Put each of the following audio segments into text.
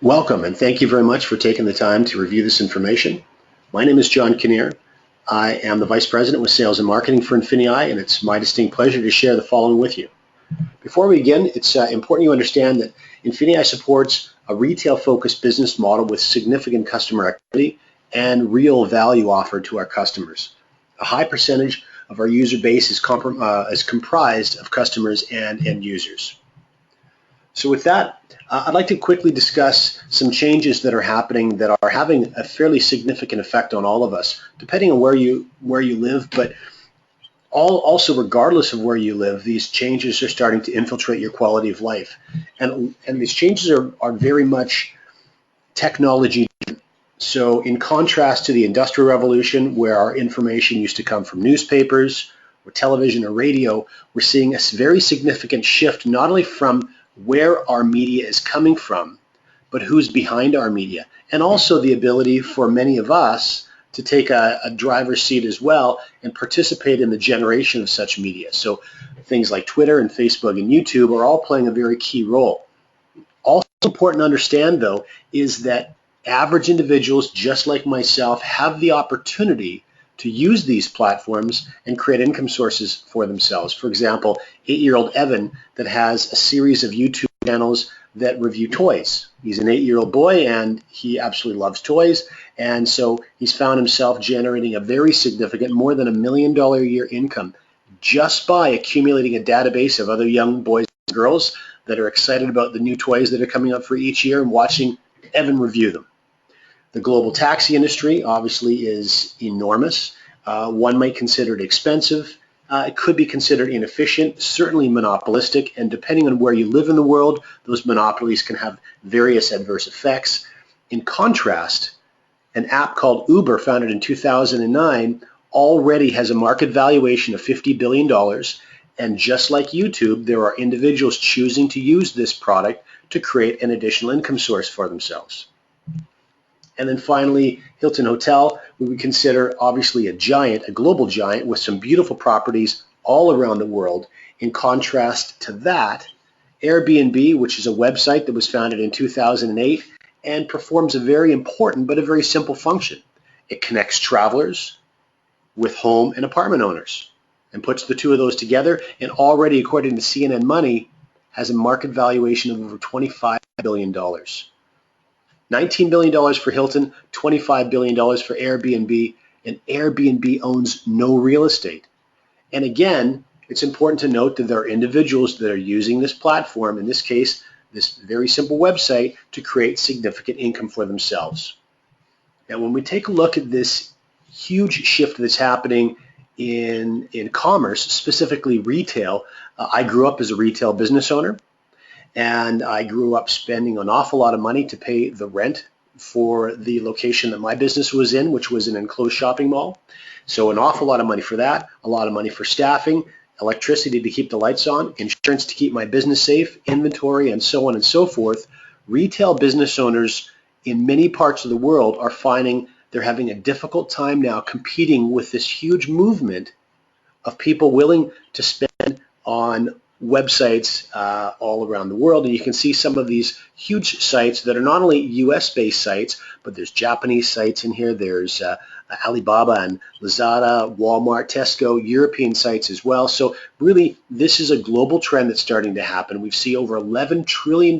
Welcome, and thank you very much for taking the time to review this information. My name is John Kinnear. I am the Vice President with Sales and Marketing for INFINii, and it's my distinct pleasure to share the following with you. Before we begin, it's important you understand that INFINii supports a retail-focused business model with significant customer activity and real value offered to our customers. A high percentage of our user base is comprised of customers and end users. So with that, I'd like to quickly discuss some changes that are happening that are having a fairly significant effect on all of us, depending on where you live, but also regardless of where you live, these changes are starting to infiltrate your quality of life. And these changes are very much technology driven. So in contrast to the Industrial Revolution, where our information used to come from newspapers or television or radio, we're seeing a very significant shift not only from where our media is coming from, but who's behind our media, and also the ability for many of us to take a driver's seat as well and participate in the generation of such media. So things like Twitter and Facebook and YouTube are all playing a very key role. Also important to understand, though, is that average individuals, just like myself, have the opportunity to use these platforms and create income sources for themselves. For example, 8-year-old Evan that has a series of YouTube channels that review toys. He's an 8-year-old boy and he absolutely loves toys, and so he's found himself generating a very significant, more than $1 million a year income just by accumulating a database of other young boys and girls that are excited about the new toys that are coming up for each year and watching Evan review them. The global taxi industry obviously is enormous. One might consider it expensive. It could be considered inefficient, certainly monopolistic, and depending on where you live in the world, those monopolies can have various adverse effects. In contrast, an app called Uber, founded in 2009, already has a market valuation of $50 billion, and just like YouTube, there are individuals choosing to use this product to create an additional income source for themselves. And then finally, Hilton Hotel, we would consider obviously a giant, a global giant with some beautiful properties all around the world. In contrast to that, Airbnb, which is a website that was founded in 2008 and performs a very important but a very simple function. It connects travelers with home and apartment owners and puts the two of those together, and already, according to CNN Money, has a market valuation of over $25 billion. $19 billion for Hilton, $25 billion for Airbnb, and Airbnb owns no real estate. And again, it's important to note that there are individuals that are using this platform, in this case, this very simple website, to create significant income for themselves. Now, when we take a look at this huge shift that's happening in commerce, specifically retail, I grew up as a retail business owner. And I grew up spending an awful lot of money to pay the rent for the location that my business was in, which was an enclosed shopping mall. So an awful lot of money for that, a lot of money for staffing, electricity to keep the lights on, insurance to keep my business safe, inventory, and so on and so forth. Retail business owners in many parts of the world are finding they're having a difficult time now competing with this huge movement of people willing to spend on websites all around the world. And you can see some of these huge sites that are not only US-based sites, but there's Japanese sites in here. There's Alibaba and Lazada, Walmart, Tesco, European sites as well. So really, this is a global trend that's starting to happen. We've seen over $11 trillion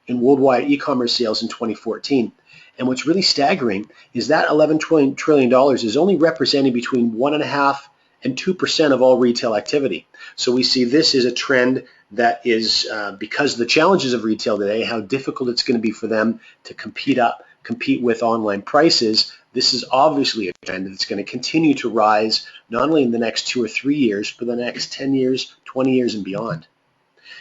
in worldwide e-commerce sales in 2014. And what's really staggering is that $11 trillion is only representing between 1.5% and 2% of all retail activity. So we see this is a trend that is, because of the challenges of retail today, how difficult it's going to be for them to compete with online prices. This is obviously a trend that's going to continue to rise, not only in the next 2 or 3 years, but the next 10 years, 20 years, and beyond.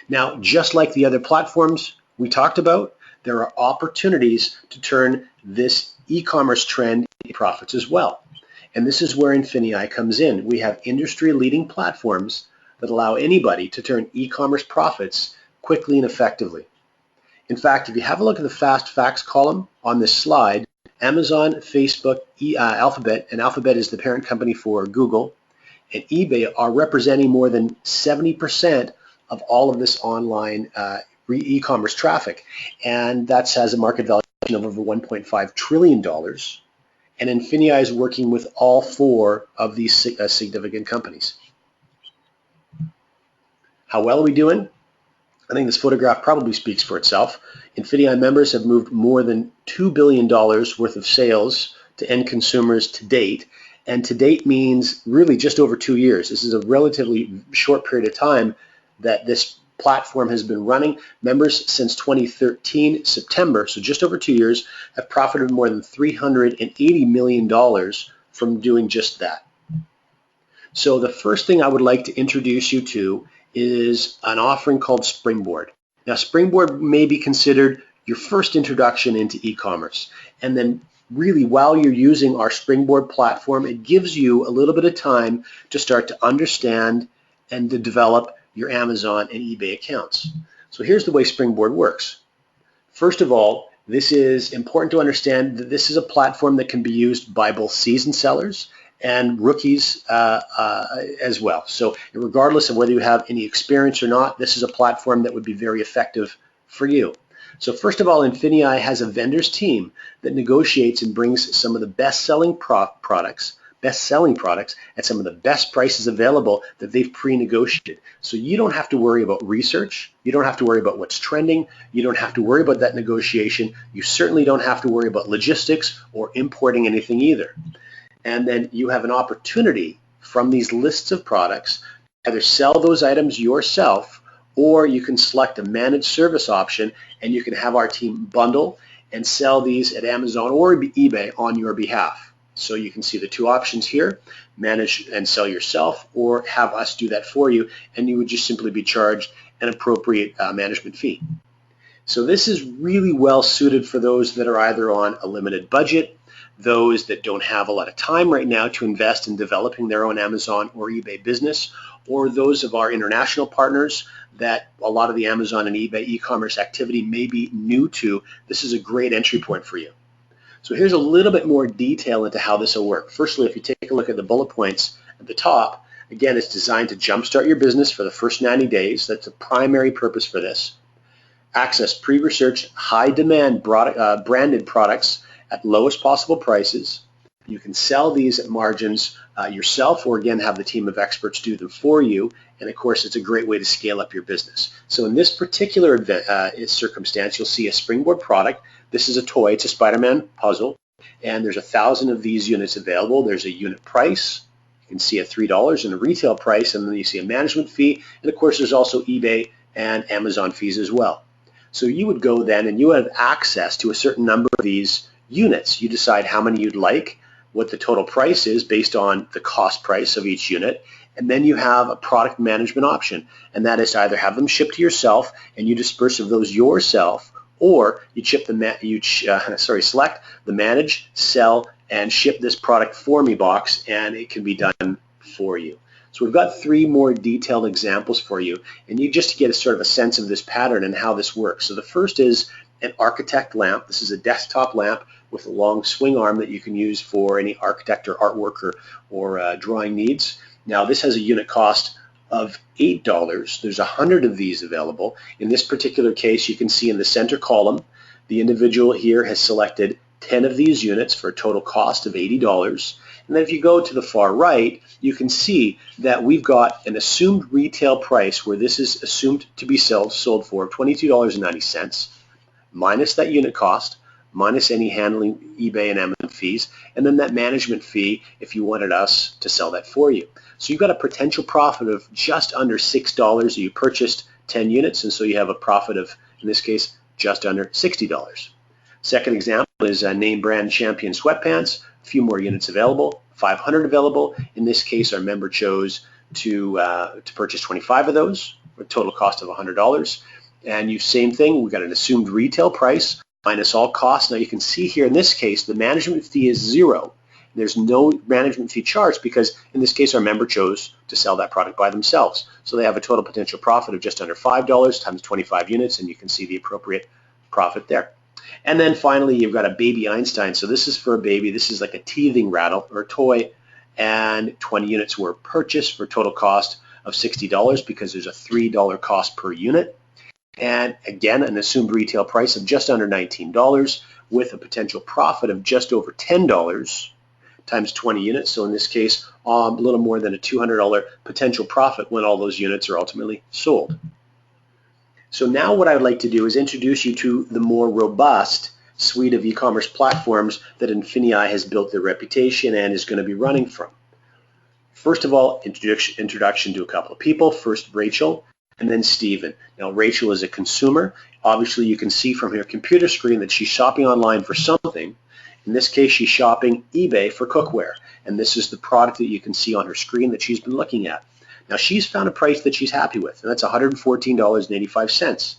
Now, just like the other platforms we talked about, there are opportunities to turn this e-commerce trend into profits as well. And this is where INFINii comes in. We have industry-leading platforms that allow anybody to turn e-commerce profits quickly and effectively. In fact, if you have a look at the fast facts column on this slide, Amazon, Facebook, Alphabet, and Alphabet is the parent company for Google, and eBay are representing more than 70% of all of this online e-commerce traffic, and that has a market valuation of over $1.5 trillion. And INFINii is working with all four of these significant companies. How well are we doing? I think this photograph probably speaks for itself. INFINii members have moved more than $2 billion worth of sales to end consumers to date. And to date means really just over 2 years. This is a relatively short period of time that this platform has been running. Members since 2013 September, so just over 2 years, have profited more than $380 million from doing just that. So the first thing I would like to introduce you to is an offering called Springboard. Now, Springboard may be considered your first introduction into e-commerce. And then really, while you're using our Springboard platform, it gives you a little bit of time to start to understand and to develop your Amazon and eBay accounts. So here's the way Springboard works. First of all, this is important to understand that this is a platform that can be used by both seasoned sellers and rookies as well. So regardless of whether you have any experience or not, this is a platform that would be very effective for you. So first of all, INFINii has a vendors team that negotiates and brings some of the best-selling products at some of the best prices available that they've pre-negotiated. So you don't have to worry about research. You don't have to worry about what's trending. You don't have to worry about that negotiation. You certainly don't have to worry about logistics or importing anything either. And then you have an opportunity from these lists of products to either sell those items yourself, or you can select a managed service option and you can have our team bundle and sell these at Amazon or eBay on your behalf. So you can see the two options here: manage and sell yourself, or have us do that for you, and you would just simply be charged an appropriate management fee. So this is really well suited for those that are either on a limited budget, those that don't have a lot of time right now to invest in developing their own Amazon or eBay business, or those of our international partners that a lot of the Amazon and eBay e-commerce activity may be new to. This is a great entry point for you. So here's a little bit more detail into how this will work. Firstly, if you take a look at the bullet points at the top, again, it's designed to jumpstart your business for the first 90 days. That's the primary purpose for this. Access pre-researched, high-demand branded products at lowest possible prices. You can sell these at margins yourself, or again have the team of experts do them for you. And of course, it's a great way to scale up your business. So in this particular circumstance, you'll see a Springboard product. This is a toy. It's a Spider-Man puzzle, and there's 1,000 of these units available. There's a unit price. You can see at $3 and a retail price, and then you see a management fee. And of course, there's also eBay and Amazon fees as well. So you would go then and you have access to a certain number of these units. You decide how many you'd like, what the total price is based on the cost price of each unit, and then you have a product management option, and that is to either have them shipped to yourself and you disperse of those yourself, or you select the manage, sell, and ship this product for me box, and it can be done for you. So we've got 3 more detailed examples for you, and you just get a sort of a sense of this pattern and how this works. So the first is an architect lamp. This is a desktop lamp with a long swing arm that you can use for any architect or artwork or drawing needs. Now this has a unit cost of $8. There's 100 of these available. In this particular case, you can see in the center column, the individual here has selected 10 of these units for a total cost of $80. And then if you go to the far right, you can see that we've got an assumed retail price where this is assumed to be sold for $22.90, minus that unit cost, minus any handling eBay and Amazon fees, and then that management fee if you wanted us to sell that for you. So you've got a potential profit of just under $6. You purchased 10 units, and so you have a profit of, in this case, just under $60. Second example is name brand champion sweatpants. A few more units available, 500 available. In this case, our member chose to purchase 25 of those, for a total cost of $100. And same thing, we've got an assumed retail price minus all costs. Now you can see here in this case, the management fee is $0. There's no management fee charged because in this case, our member chose to sell that product by themselves. So they have a total potential profit of just under $5 times 25 units, and you can see the appropriate profit there. And then finally, you've got a baby Einstein. So this is for a baby. This is like a teething rattle or toy, and 20 units were purchased for a total cost of $60 because there's a $3 cost per unit. And again, an assumed retail price of just under $19 with a potential profit of just over $10 times 20 units. So in this case, a little more than a $200 potential profit when all those units are ultimately sold. So now what I would like to do is introduce you to the more robust suite of e-commerce platforms that INFINii has built their reputation and is going to be running from. First of all, introduction to a couple of people. First, Rachel, and then Stephen. Now, Rachel is a consumer. Obviously, you can see from her computer screen that she's shopping online for something. In this case, she's shopping eBay for cookware, and this is the product that you can see on her screen that she's been looking at. Now, she's found a price that she's happy with, and that's $114.85.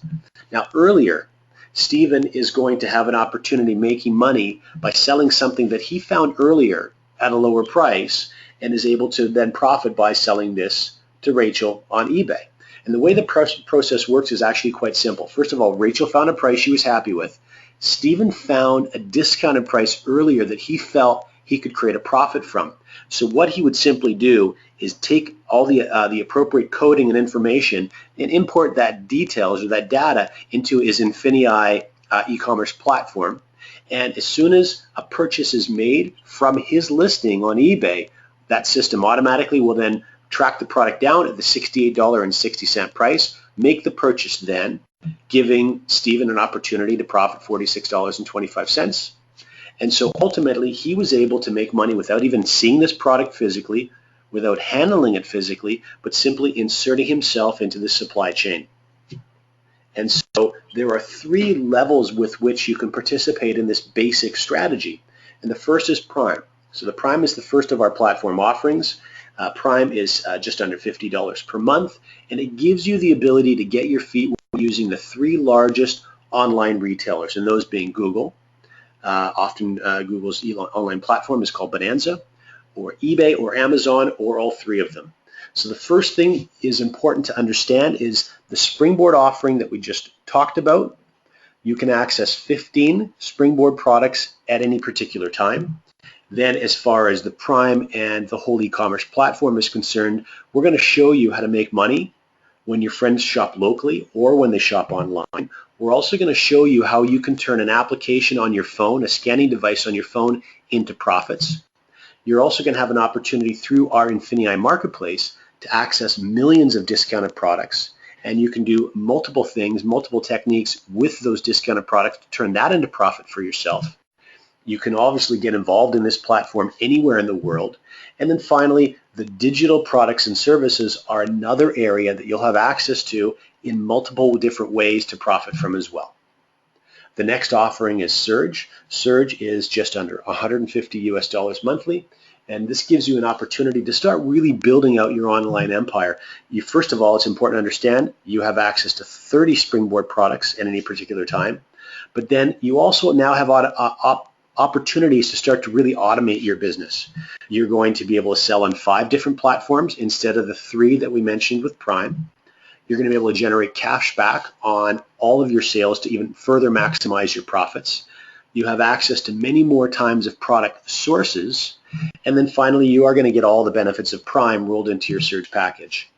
Now, earlier, Stephen is going to have an opportunity making money by selling something that he found earlier at a lower price and is able to then profit by selling this to Rachel on eBay. And the way the process works is actually quite simple. First of all, Rachel found a price she was happy with. Stephen found a discounted price earlier that he felt he could create a profit from. So what he would simply do is take all the appropriate coding and information and import that details or that data into his INFINii e-commerce platform. And as soon as a purchase is made from his listing on eBay, that system automatically will then track the product down at the $68.60 price, make the purchase then, giving Stephen an opportunity to profit $46.25. And so ultimately, he was able to make money without even seeing this product physically, without handling it physically, but simply inserting himself into the supply chain. And so there are three levels with which you can participate in this basic strategy. And the first is Prime. So the Prime is the first of our platform offerings. Prime is just under $50 per month, and it gives you the ability to get your feet using the three largest online retailers, and those being Google. Often Google's online platform is called Bonanza, or eBay, or Amazon, or all three of them. So the first thing is important to understand is the Springboard offering that we just talked about. You can access 15 Springboard products at any particular time. Then as far as the Prime and the whole e-commerce platform is concerned, we're going to show you how to make money when your friends shop locally or when they shop online. We're also going to show you how you can turn an application on your phone, a scanning device on your phone, into profits. You're also going to have an opportunity through our INFINii marketplace to access millions of discounted products. And you can do multiple things, multiple techniques with those discounted products to turn that into profit for yourself. You can obviously get involved in this platform anywhere in the world. And then finally, the digital products and services are another area that you'll have access to in multiple different ways to profit from as well. The next offering is Surge. Surge is just under $150 monthly. And this gives you an opportunity to start really building out your online empire. First of all, it's important to understand you have access to 30 Springboard products at any particular time. But then you also now have opportunities to start to really automate your business. You're going to be able to sell on 5 different platforms instead of the 3 that we mentioned with Prime. You're going to be able to generate cash back on all of your sales to even further maximize your profits. You have access to many more times of product sources. And then finally, you are going to get all the benefits of Prime rolled into your Surge package.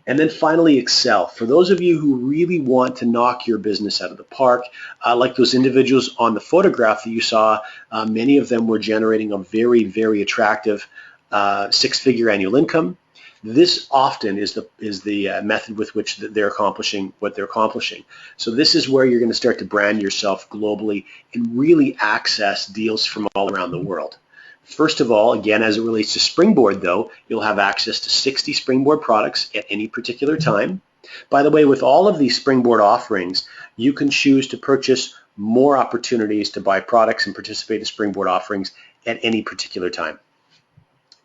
And then finally, Excel. For those of you who really want to knock your business out of the park, like those individuals on the photograph that you saw, many of them were generating a very, very attractive 6-figure annual income. This often is the method with which they're accomplishing what they're accomplishing. So this is where you're going to start to brand yourself globally and really access deals from all around the world. First of all, again, as it relates to Springboard, though, you'll have access to 60 Springboard products at any particular time. By the way, with all of these Springboard offerings, you can choose to purchase more opportunities to buy products and participate in Springboard offerings at any particular time.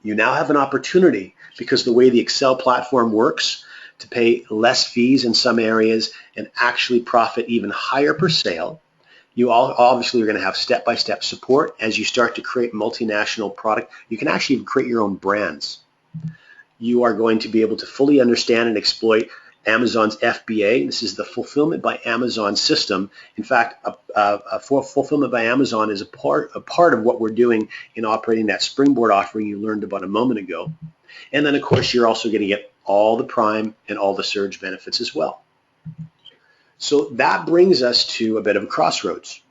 You now have an opportunity, because the way the Excel platform works, to pay less fees in some areas and actually profit even higher per sale. You obviously are going to have step-by-step support as you start to create multinational product. You can actually even create your own brands. You are going to be able to fully understand and exploit Amazon's FBA. This is the Fulfillment by Amazon system. In fact, Fulfillment by Amazon is a part of what we're doing in operating that Springboard offering you learned about a moment ago. And then, of course, you're also going to get all the Prime and all the Surge benefits as well. So that brings us to a bit of a crossroads.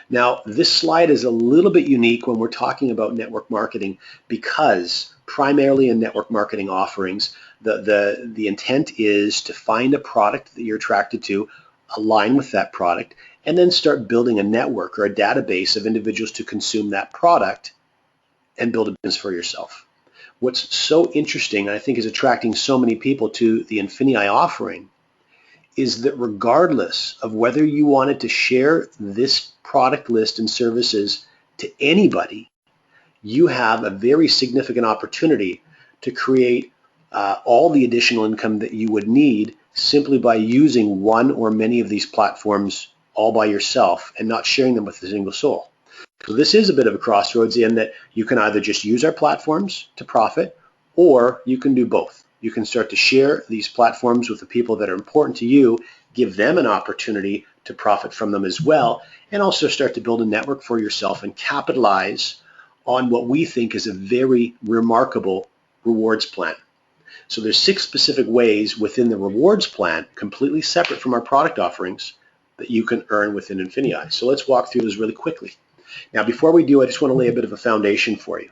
Now, this slide is a little bit unique when we're talking about network marketing because primarily in network marketing offerings, the intent is to find a product that you're attracted to, align with that product, and then start building a network or a database of individuals to consume that product and build a business for yourself. What's so interesting, and I think is attracting so many people to the INFINii offering, is that regardless of whether you wanted to share this product list and services to anybody, you have a very significant opportunity to create all the additional income that you would need simply by using one or many of these platforms all by yourself and not sharing them with a single soul. So this is a bit of a crossroads in that you can either just use our platforms to profit, or you can do both. You can start to share these platforms with the people that are important to you, give them an opportunity to profit from them as well, and also start to build a network for yourself and capitalize on what we think is a very remarkable rewards plan. So there's 6 specific ways within the rewards plan, completely separate from our product offerings, that you can earn within INFINii. So let's walk through those really quickly. Now, before we do, I just want to lay a bit of a foundation for you.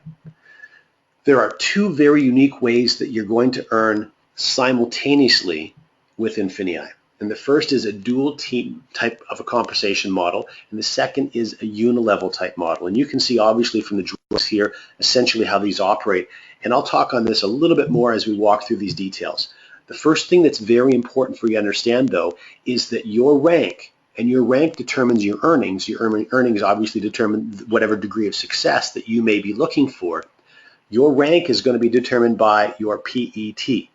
There are 2 very unique ways that you're going to earn simultaneously with INFINii. And the first is a dual team type of a compensation model, and the second is a unilevel type model. And you can see obviously from the drawings here essentially how these operate. And I'll talk on this a little bit more as we walk through these details. The first thing that's very important for you to understand, though, is that your rank, and your rank determines your earnings. Your earnings obviously determine whatever degree of success that you may be looking for. Your rank is going to be determined by your PET.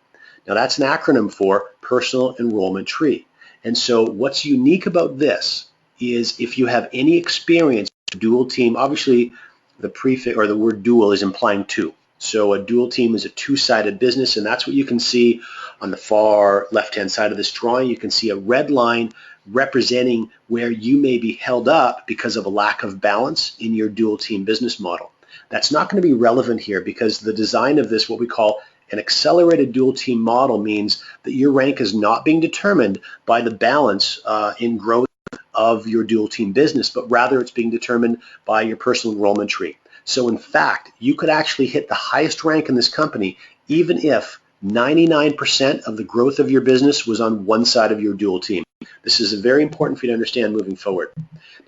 Now that's an acronym for Personal Enrollment Tree. And so what's unique about this is if you have any experience with dual team, obviously the prefix or the word dual is implying 2. So a dual team is a 2-sided business, and that's what you can see on the far left-hand side of this drawing. You can see a red line representing where you may be held up because of a lack of balance in your dual team business model. That's not going to be relevant here because the design of this, what we call an accelerated dual team model, means that your rank is not being determined by the balance in growth of your dual team business, but rather it's being determined by your personal enrollment tree. So in fact, you could actually hit the highest rank in this company even if 99% of the growth of your business was on one side of your dual team. This is very important for you to understand moving forward.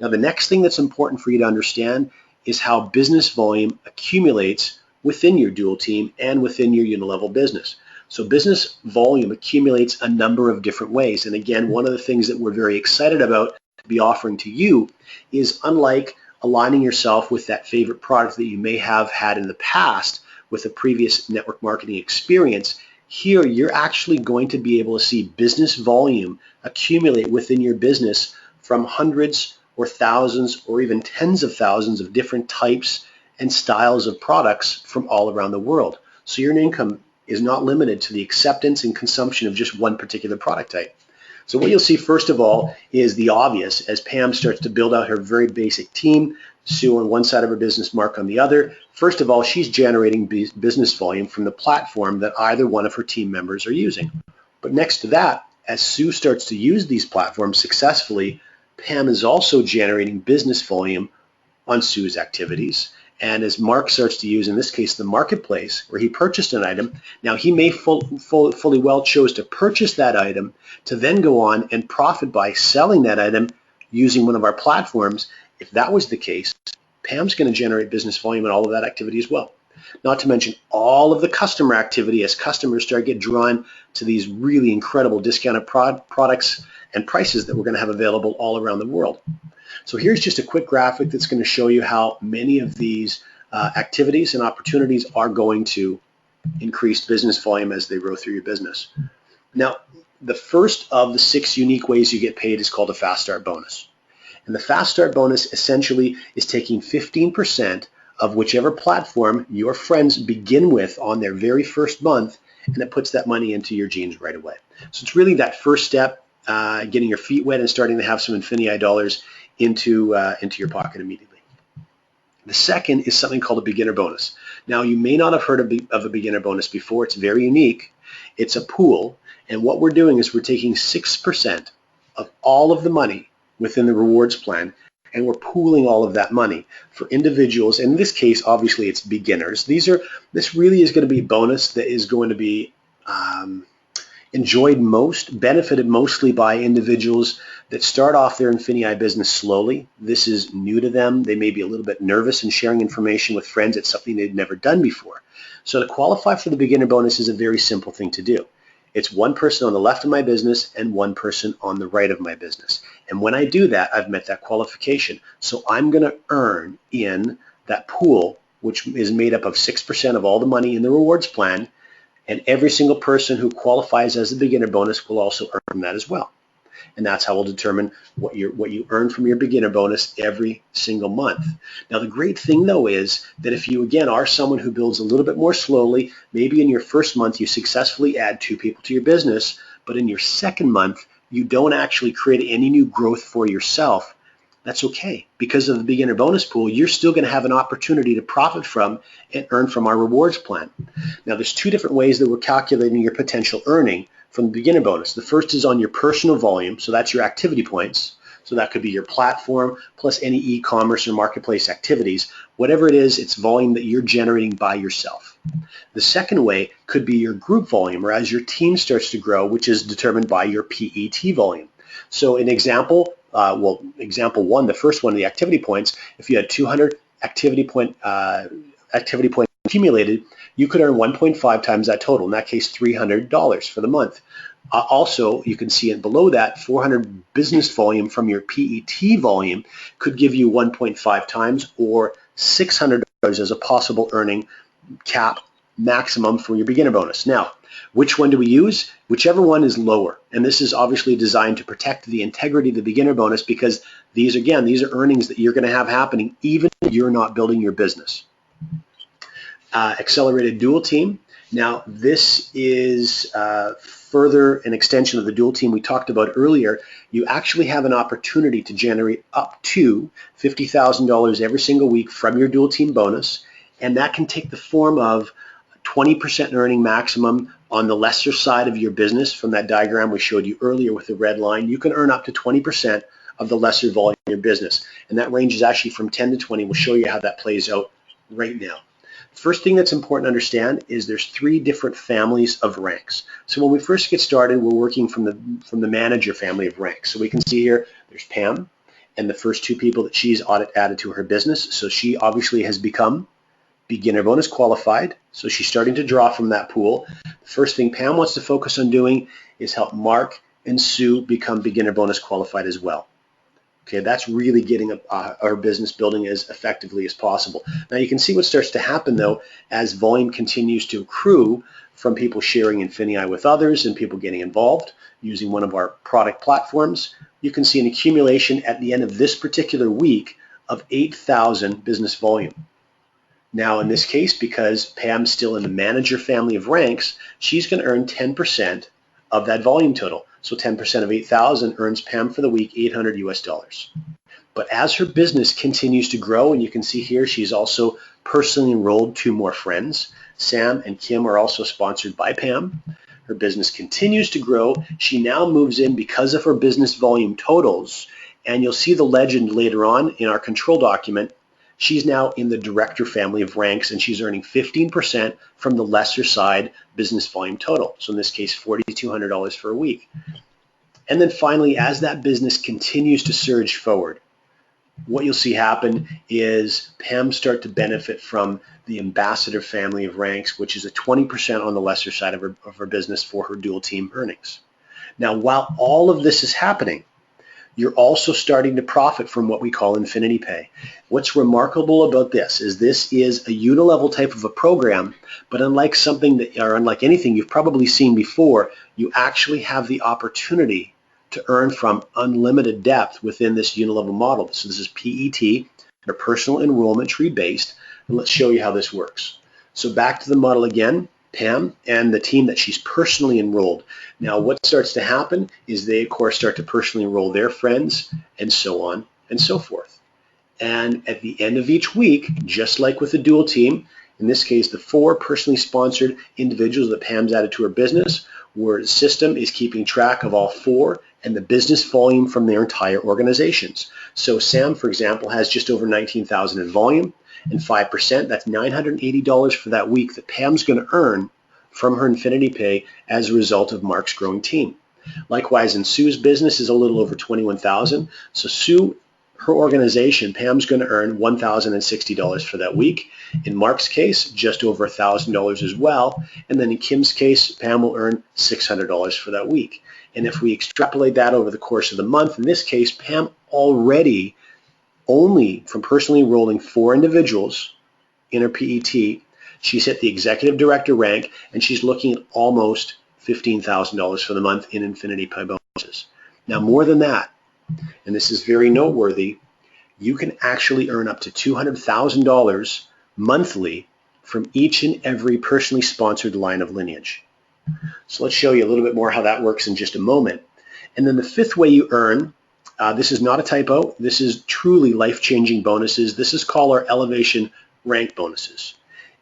Now, the next thing that's important for you to understand is how business volume accumulates within your dual team and within your unilevel business. So business volume accumulates a number of different ways. And again, one of the things that we're very excited about to be offering to you is, unlike aligning yourself with that favorite product that you may have had in the past with a previous network marketing experience, here you're actually going to be able to see business volume accumulate within your business from hundreds or thousands or even tens of thousands of different types and styles of products from all around the world. So your income is not limited to the acceptance and consumption of just one particular product type. So what you'll see first of all is the obvious as Pam starts to build out her very basic team, Sue on one side of her business, Mark on the other. First of all, she's generating business volume from the platform that either one of her team members are using. But next to that, as Sue starts to use these platforms successfully, Pam is also generating business volume on Sue's activities. And as Mark starts to use, in this case, the marketplace where he purchased an item, now he may fully well chose to purchase that item to then go on and profit by selling that item using one of our platforms. If that was the case, Pam's going to generate business volume in all of that activity as well. Not to mention all of the customer activity as customers start to get drawn to these really incredible discounted products and prices that we're going to have available all around the world. So here's just a quick graphic that's going to show you how many of these activities and opportunities are going to increase business volume as they grow through your business. Now, the first of the 6 unique ways you get paid is called a Fast Start bonus. And the Fast Start bonus essentially is taking 15% of whichever platform your friends begin with on their very first month, and it puts that money into your jeans right away. So it's really that first step, getting your feet wet and starting to have some INFINii dollars into your pocket immediately. The second is something called a beginner bonus. Now, you may not have heard of a beginner bonus before. It's very unique. It's a pool, and what we're doing is we're taking 6% of all of the money within the rewards plan, and we're pooling all of that money for individuals. In this case, obviously, it's beginners. This really is going to be a bonus that is going to be enjoyed most, benefited mostly by individuals that start off their INFINii business slowly. This is new to them. They may be a little bit nervous in sharing information with friends. It's something they've never done before. So to qualify for the beginner bonus is a very simple thing to do. It's one person on the left of my business and one person on the right of my business. And when I do that, I've met that qualification. So I'm going to earn in that pool, which is made up of 6% of all the money in the rewards plan, and every single person who qualifies as a beginner bonus will also earn that as well. And that's how we'll determine what you earn from your beginner bonus every single month. Now, the great thing, though, is that if you, again, are someone who builds a little bit more slowly, maybe in your first month you successfully add 2 people to your business, but in your second month you don't actually create any new growth for yourself, that's okay. Because of the beginner bonus pool, you're still going to have an opportunity to profit from and earn from our rewards plan. Now, there's 2 different ways that we're calculating your potential earning from the beginner bonus. The first is on your personal volume, so that's your activity points. So that could be your platform plus any e-commerce or marketplace activities. Whatever it is, it's volume that you're generating by yourself. The second way could be your group volume, or as your team starts to grow, which is determined by your PET volume. So an example, example 1, the first one, the activity points, if you had 200 activity point accumulated, you could earn 1.5 times that total, in that case $300 for the month. Also, you can see it below that, 400 business volume from your PET volume could give you 1.5 times, or $600 as a possible earning cap maximum for your beginner bonus. Now, which one do we use? Whichever one is lower. And this is obviously designed to protect the integrity of the beginner bonus, because these are earnings that you're going to have happening even if you're not building your business. Accelerated dual team. Now, this is further an extension of the dual team we talked about earlier. You actually have an opportunity to generate up to $50,000 every single week from your dual team bonus, and that can take the form of 20% earning maximum on the lesser side of your business. From that diagram we showed you earlier with the red line, you can earn up to 20% of the lesser volume in your business, and that range is actually from 10 to 20. We'll show you how that plays out right now. First thing that's important to understand is there's 3 different families of ranks. So when we first get started, we're working from the manager family of ranks. So we can see here there's Pam and the first 2 people that she's added to her business. So she obviously has become beginner bonus qualified. So she's starting to draw from that pool. The first thing Pam wants to focus on doing is help Mark and Sue become beginner bonus qualified as well. Okay, that's really getting our business building as effectively as possible. Now you can see what starts to happen though as volume continues to accrue from people sharing INFINii with others and people getting involved using one of our product platforms. You can see an accumulation at the end of this particular week of 8,000 business volume. Now in this case, because Pam's still in the manager family of ranks, she's going to earn 10% of that volume total. So 10% of 8,000 earns Pam for the week $800 US. But as her business continues to grow, and you can see here she's also personally enrolled 2 more friends. Sam and Kim are also sponsored by Pam. Her business continues to grow. She now moves in because of her business volume totals, and you'll see the legend later on in our control document. She's now in the director family of ranks, and she's earning 15% from the lesser side business volume total. So in this case, $4,200 for a week. And then finally, as that business continues to surge forward, what you'll see happen is Pam start to benefit from the ambassador family of ranks, which is a 20% on the lesser side of her business for her dual team earnings. Now, while all of this is happening, you're also starting to profit from what we call INFINII Pay. What's remarkable about this is a unilevel type of a program, but unlike anything you've probably seen before, you actually have the opportunity to earn from unlimited depth within this unilevel model. So this is PET, or personal enrollment tree based, and let's show you how this works. So back to the model again. Pam and the team that she's personally enrolled. Now what starts to happen is they of course start to personally enroll their friends, and so on and so forth. And at the end of each week, just like with the dual team, in this case the 4 personally sponsored individuals that Pam's added to her business, where the system is keeping track of all 4 and the business volume from their entire organizations. So Sam, for example, has just over 19,000 in volume, and 5%, that's $980 for that week that Pam's going to earn from her INFINii Pay as a result of Mark's growing team. Likewise, in Sue's business is a little over 21,000. So Sue, her organization, Pam's going to earn $1,060 for that week. In Mark's case, just over $1,000 as well. And then in Kim's case, Pam will earn $600 for that week. And if we extrapolate that over the course of the month, in this case, Pam already, only from personally enrolling 4 individuals in her PET, she's hit the executive director rank, and she's looking at almost $15,000 for the month in INFINii Pay bonuses. Now, more than that, and this is very noteworthy, you can actually earn up to $200,000 monthly from each and every personally sponsored line of lineage. So let's show you a little bit more how that works in just a moment. And then the 5th way you earn, this is not a typo, this is truly life-changing bonuses. This is called our elevation rank bonuses.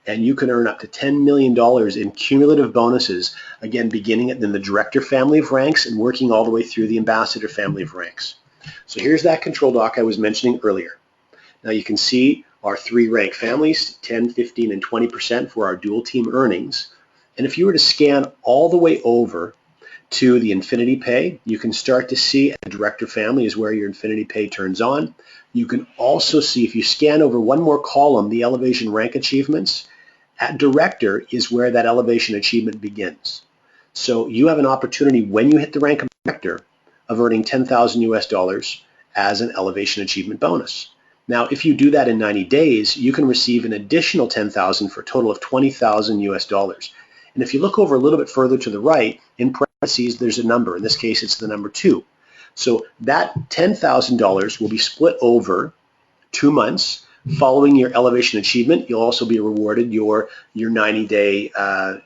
And you can earn up to $10 million in cumulative bonuses, again, beginning in the director family of ranks and working all the way through the ambassador family of ranks. So here's that control doc I was mentioning earlier. Now you can see our 3 rank families, 10, 15, and 20% for our dual team earnings. And if you were to scan all the way over to the INFINii Pay, you can start to see the director family is where your INFINii Pay turns on. You can also see, if you scan over one more column, the elevation rank achievements. At director is where that elevation achievement begins. So you have an opportunity when you hit the rank of director of earning 10,000 US dollars as an elevation achievement bonus. Now, if you do that in 90 days, you can receive an additional 10,000 for a total of 20,000 US dollars. And if you look over a little bit further to the right, in parentheses, there's a number. In this case, it's the number 2. So that $10,000 will be split over 2 months. Following your elevation achievement, you'll also be rewarded your 90-day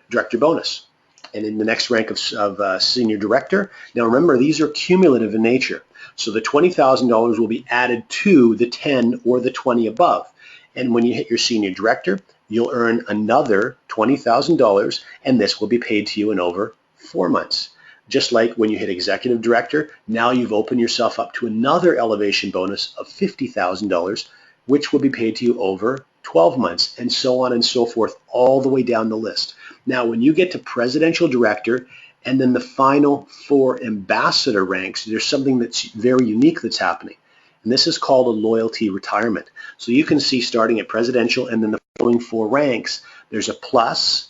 director bonus. And in the next rank of senior director, now remember, these are cumulative in nature. So the $20,000 will be added to the 10 or the 20 above. And when you hit your senior director, you'll earn another $20,000, and this will be paid to you in over 4 months. Just like when you hit executive director, now you've opened yourself up to another elevation bonus of $50,000, which will be paid to you over 12 months, and so on and so forth, all the way down the list. Now, when you get to presidential director and then the final 4 ambassador ranks, there's something that's very unique that's happening. And this is called a loyalty retirement. So you can see starting at presidential and then the following 4 ranks, there's a plus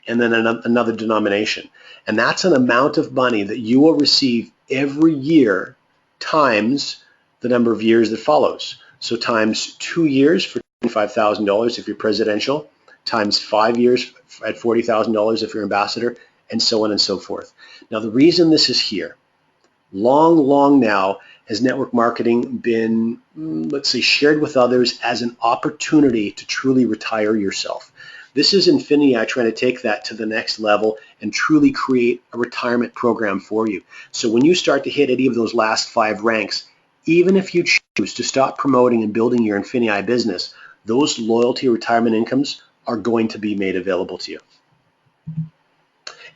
and then another denomination. And that's an amount of money that you will receive every year times the number of years that follows. So times 2 years for $25,000 if you're presidential, times 5 years at $40,000 if you're ambassador, and so on and so forth. Now, the reason this is here, long now has network marketing been, let's say, shared with others as an opportunity to truly retire yourself. This is INFINii trying to take that to the next level and truly create a retirement program for you. So when you start to hit any of those last 5 ranks, even if you choose to stop promoting and building your INFINii business, those loyalty retirement incomes are going to be made available to you.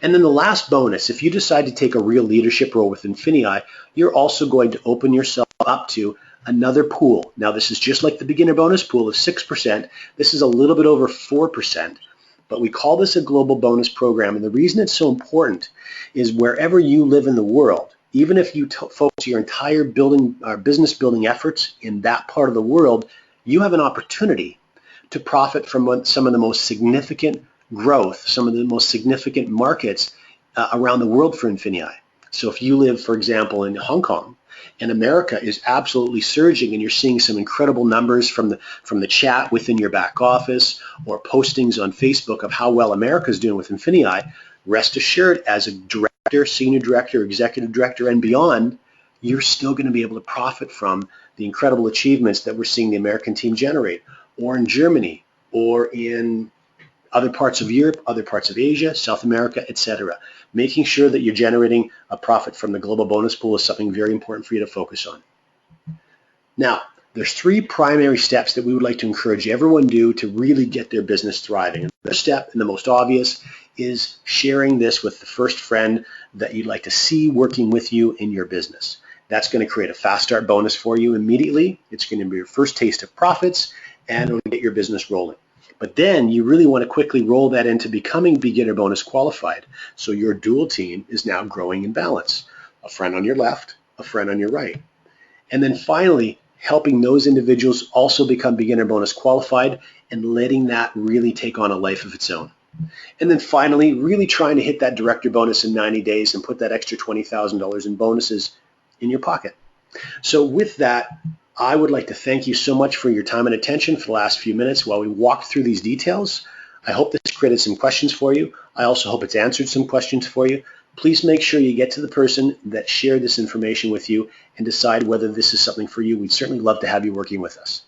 And then the last bonus, if you decide to take a real leadership role with INFINii, you're also going to open yourself up to another pool. Now, this is just like the beginner bonus pool of 6%. This is a little bit over 4%, but we call this a global bonus program. And the reason it's so important is wherever you live in the world, even if you focus your entire business building efforts in that part of the world, you have an opportunity to profit from some of the most significant growth, some of the most significant markets around the world for INFINii. So if you live, for example, in Hong Kong, and America is absolutely surging, and you're seeing some incredible numbers from the chat within your back office or postings on Facebook of how well America is doing with INFINii, rest assured, as a director, senior director, executive director, and beyond, you're still going to be able to profit from the incredible achievements that we're seeing the American team generate, or in Germany, or in other parts of Europe, other parts of Asia, South America, etc. Making sure that you're generating a profit from the global bonus pool is something very important for you to focus on. Now, there's 3 primary steps that we would like to encourage everyone to do to really get their business thriving. And the first step, and the most obvious, is sharing this with the first friend that you'd like to see working with you in your business. That's going to create a fast start bonus for you immediately. It's going to be your first taste of profits, and it'll get your business rolling. But then you really want to quickly roll that into becoming beginner bonus qualified. So your dual team is now growing in balance. A friend on your left, a friend on your right. And then finally, helping those individuals also become beginner bonus qualified and letting that really take on a life of its own. And then finally, really trying to hit that director bonus in 90 days and put that extra $20,000 in bonuses in your pocket. So with that, I would like to thank you so much for your time and attention for the last few minutes while we walked through these details. I hope this created some questions for you. I also hope it's answered some questions for you. Please make sure you get to the person that shared this information with you and decide whether this is something for you. We'd certainly love to have you working with us.